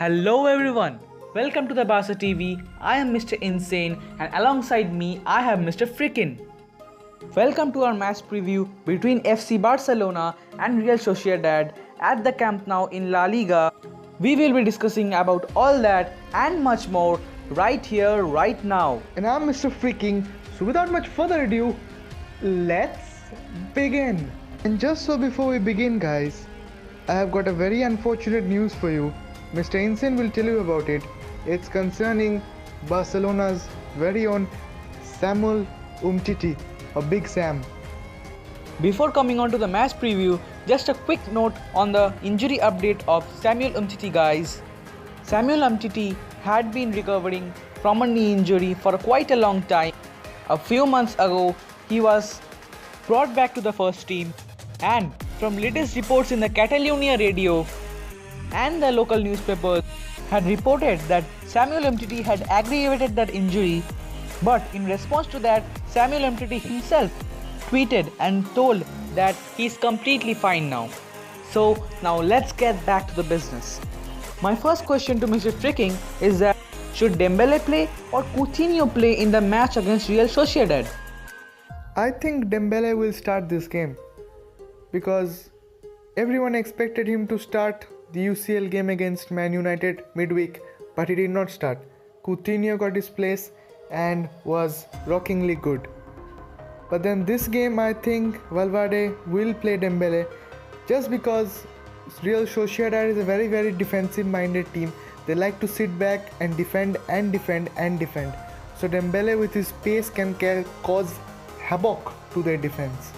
Hello everyone, welcome to the Barca TV. I am Mr. Insane and alongside me I have Mr. Frickin. Welcome to our match preview between FC Barcelona and Real Sociedad at the Camp Nou in La Liga. We will be discussing about all that and much more right here, right now. And I'm Mr. Freaking, so without much further ado, let's begin. And just so before we begin guys, I have got a very unfortunate news for you. Mr. Insane will tell you about it. It's concerning Barcelona's very own Samuel Umtiti, or Big Sam. Before coming on to the match preview, just a quick note on the injury update of Samuel Umtiti guys. Samuel Umtiti had been recovering from a knee injury for quite a long time. A few months ago, he was brought back to the first team, and from latest reports in the Catalonia radio and the local newspapers had reported that Samuel Umtiti had aggravated that injury, but in response to that, Samuel Umtiti himself tweeted and told that he's completely fine now. So now let's get back to the business. My first question to Mr. Fricking is that should Dembele play or Coutinho play in the match against Real Sociedad? I think Dembele will start this game because everyone expected him to start the UCL game against Man United midweek, but he did not start. Coutinho got his place and was rockingly good. But then this game I think Valverde will play Dembele just because Real Sociedad is a very defensive minded team. They like to sit back and defend and defend and defend. So Dembele with his pace can cause havoc to their defense.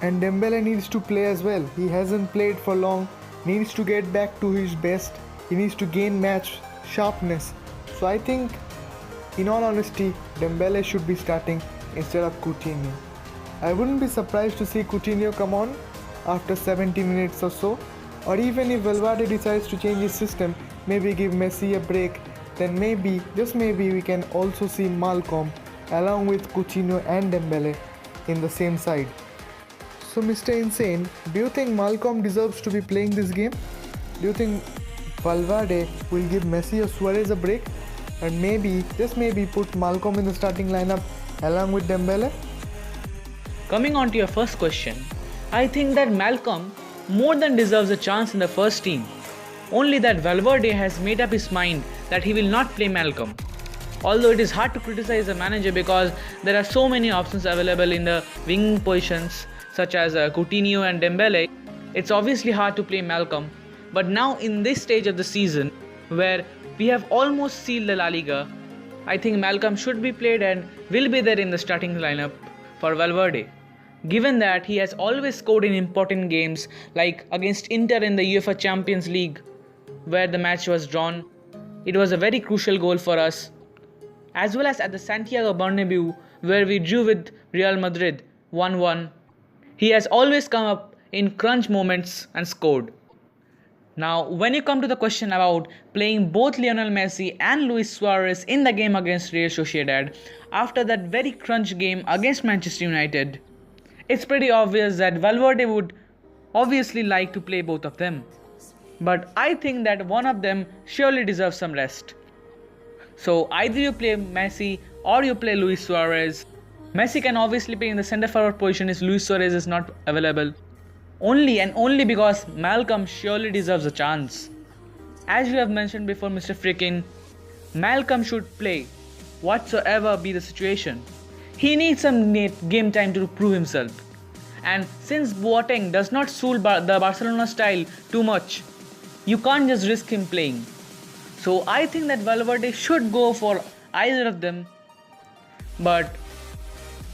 And Dembele needs to play as well. He hasn't played for long, needs to get back to his best. He needs to gain match sharpness. So I think, in all honesty, Dembele should be starting instead of Coutinho. I wouldn't be surprised to see Coutinho come on after 70 minutes or so. Or even if Valverde decides to change his system, maybe give Messi a break, then maybe, just maybe, we can also see Malcolm along with Coutinho and Dembele in the same side. So Mr. Insane, do you think Malcolm deserves to be playing this game? Do you think Valverde will give Messi or Suarez a break and maybe, just maybe, put Malcolm in the starting lineup along with Dembele? Coming on to your first question, I think that Malcolm more than deserves a chance in the first team. Only that Valverde has made up his mind that he will not play Malcolm. Although it is hard to criticize a manager because there are so many options available in the wing positions such as Coutinho and Dembele, it's obviously hard to play Malcolm. But now in this stage of the season where we have almost sealed the La Liga, I think Malcolm should be played and will be there in the starting lineup for Valverde. Given that he has always scored in important games like against Inter in the Uefa Champions League where the match was drawn. It was a very crucial goal for us. As well as at the Santiago Bernabeu where we drew with Real Madrid 1-1. He has always come up in crunch moments and scored. Now, when you come to the question about playing both Lionel Messi and Luis Suarez in the game against Real Sociedad after that very crunch game against Manchester United, it's pretty obvious that Valverde would obviously like to play both of them. But I think that one of them surely deserves some rest. So either you play Messi or you play Luis Suarez. Messi can obviously play in the centre forward position if Luis Suarez is not available. Only and only because Malcolm surely deserves a chance. As you have mentioned before, Mr. Frickin, Malcolm should play whatsoever be the situation. He needs some game time to prove himself. And since Boateng does not suit the Barcelona style too much, you can't just risk him playing. So I think that Valverde should go for either of them. But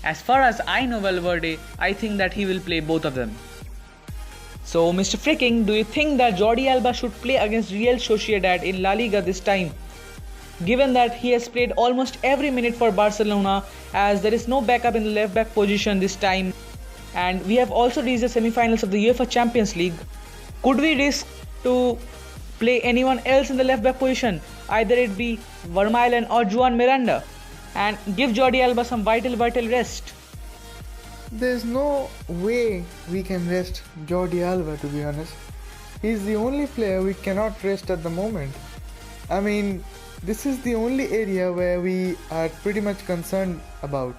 as far as I know Valverde, I think that he will play both of them. So Mr. Fricking, do you think that Jordi Alba should play against Real Sociedad in La Liga this time? Given that he has played almost every minute for Barcelona as there is no backup in the left back position this time and we have also reached the semi-finals of the UEFA Champions League, could we risk to play anyone else in the left back position, either it be Vermaelen or Juan Miranda, and give Jordi Alba some vital rest? There's no way we can rest Jordi Alba, to be honest. He's the only player we cannot rest at the moment. I mean, this is the only area where we are pretty much concerned about.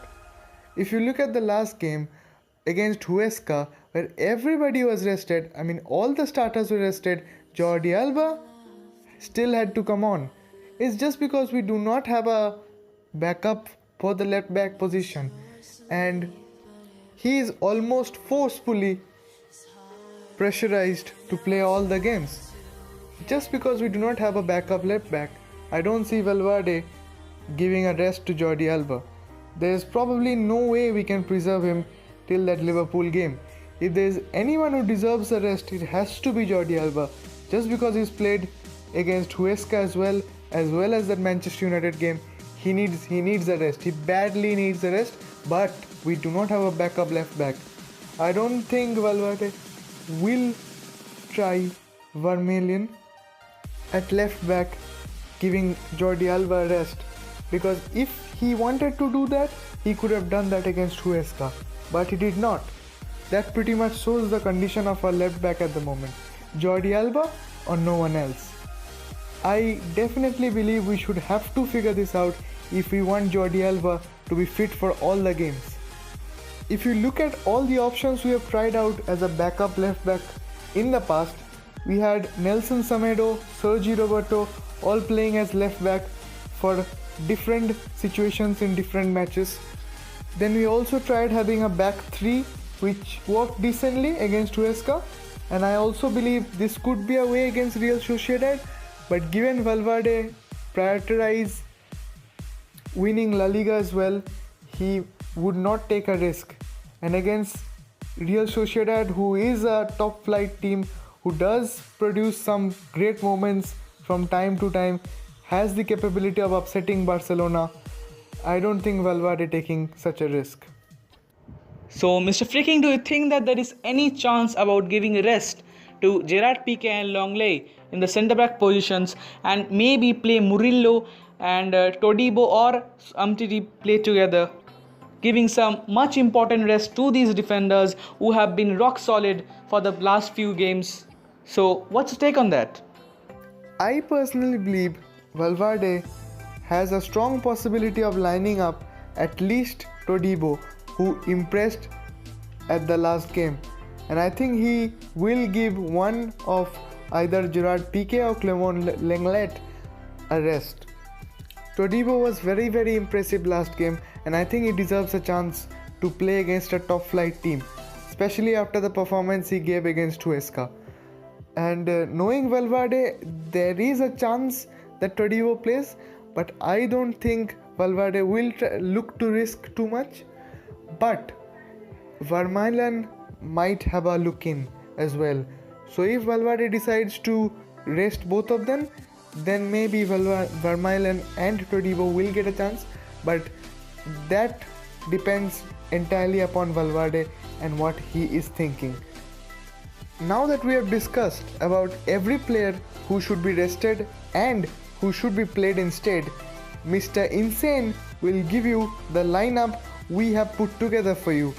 If you look at the last game against Huesca, where everybody was rested, I mean, all the starters were rested, Jordi Alba still had to come on. It's just because we do not have a backup for the left back position, and he is almost forcefully pressurized to play all the games. Just because we do not have a backup left back, I don't see Valverde giving a rest to Jordi Alba. There is probably no way we can preserve him till that Liverpool game. If there is anyone who deserves a rest, it has to be Jordi Alba. Just because he's played against Huesca as well as that Manchester United game, he needs a rest. He badly needs a rest, but we do not have a backup left back. I don't think Valverde will try Vermaelen at left back, giving Jordi Alba a rest, because if he wanted to do that, he could have done that against Huesca, but he did not. That pretty much shows the condition of our left back at the moment. Jordi Alba or no one else. I definitely believe we should have to figure this out if we want Jordi Alba to be fit for all the games. If you look at all the options we have tried out as a backup left back in the past, we had Nelson Semedo, Sergi Roberto all playing as left back for different situations in different matches. Then we also tried having a back three, which worked decently against Huesca, and I also believe this could be a way against Real Sociedad, but given Valverde prioritize winning La Liga as well, he would not take a risk. And against Real Sociedad, who is a top flight team, who does produce some great moments from time to time, has the capability of upsetting Barcelona, I don't think Valverde taking such a risk. So, Mr. Freaking, do you think that there is any chance about giving rest to Gerard Piqué and Longley in the centre-back positions, and maybe play Murillo and Todibo or Umtiti play together, giving some much important rest to these defenders who have been rock solid for the last few games? So, what's your take on that? I personally believe Valverde has a strong possibility of lining up at least Todibo, who impressed at the last game, and I think he will give one of either Gerard Piqué or Clement Lenglet a rest. Todibo was very impressive last game, and I think he deserves a chance to play against a top flight team, especially after the performance he gave against Huesca. And knowing Valverde, there is a chance that Todibo plays, but I don't think Valverde will look to risk too much. But Vermaelen might have a look in as well. So if Valverde decides to rest both of them, then maybe Vermaelen and Todibo will get a chance. But that depends entirely upon Valverde and what he is thinking. Now that we have discussed about every player who should be rested and who should be played instead, Mr. Insane will give you the lineup we have put together for you.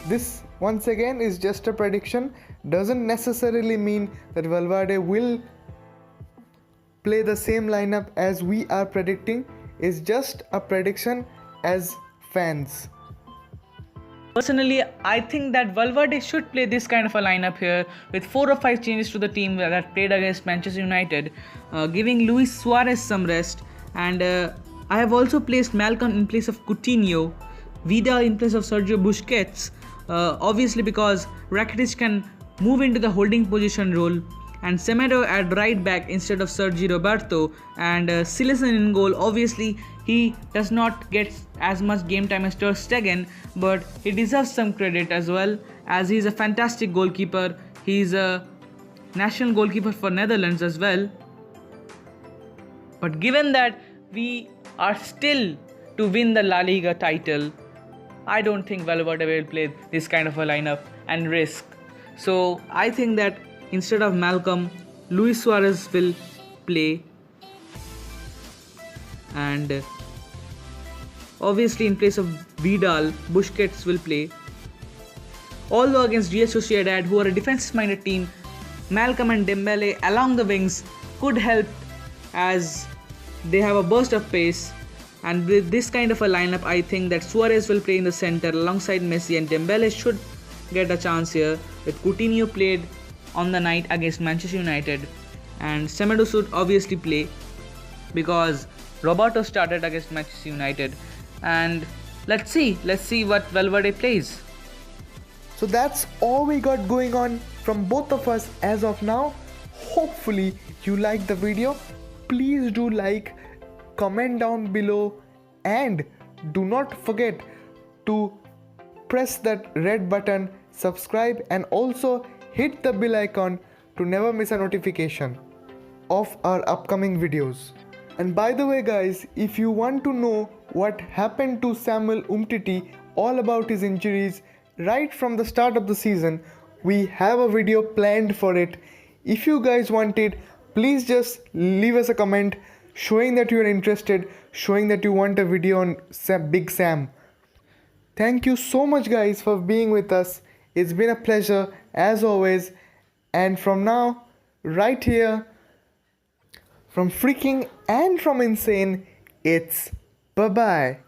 This once again is just a prediction, doesn't necessarily mean that Valverde will play the same lineup as we are predicting. It's just a prediction as fans. Personally, I think that Valverde should play this kind of a lineup here with 4 or 5 changes to the team that played against Manchester United, giving Luis Suarez some rest, and I have also placed Malcolm in place of Coutinho, Vidal in place of Sergio Busquets, obviously because Rakitic can move into the holding position role, and Semedo at right back instead of Sergi Roberto, and Silesen in goal. Obviously he does not get as much game time as Ter Stegen, but he deserves some credit as well, as he is a fantastic goalkeeper. He is a national goalkeeper for Netherlands as well. But given that we are still to win the La Liga title, I don't think Valverde will play this kind of a lineup and risk. So I think that instead of Malcolm, Luis Suarez will play, and obviously in place of Vidal, Busquets will play. Although against Real Sociedad, who are a defensive minded team, Malcolm and Dembele along the wings could help, as they have a burst of pace. And with this kind of a lineup, I think that Suarez will play in the center alongside Messi, and Dembele should get a chance here. With Coutinho played on the night against Manchester United, and Semedo should obviously play because Roberto started against Manchester United. And let's see what Valverde plays. So that's all we got going on from both of us as of now. Hopefully you liked the video. Please do like, comment down below, and do not forget to press that red button, subscribe, and also hit the bell icon to never miss a notification of our upcoming videos. And by the way guys, if you want to know what happened to Samuel Umtiti, all about his injuries right from the start of the season, we have a video planned for it. If you guys want it, please just leave us a comment showing that you are interested, showing that you want a video on Big Sam. Thank you so much guys for being with us. It's been a pleasure as always. And from now, right here, from freaking and from insane, it's bye-bye.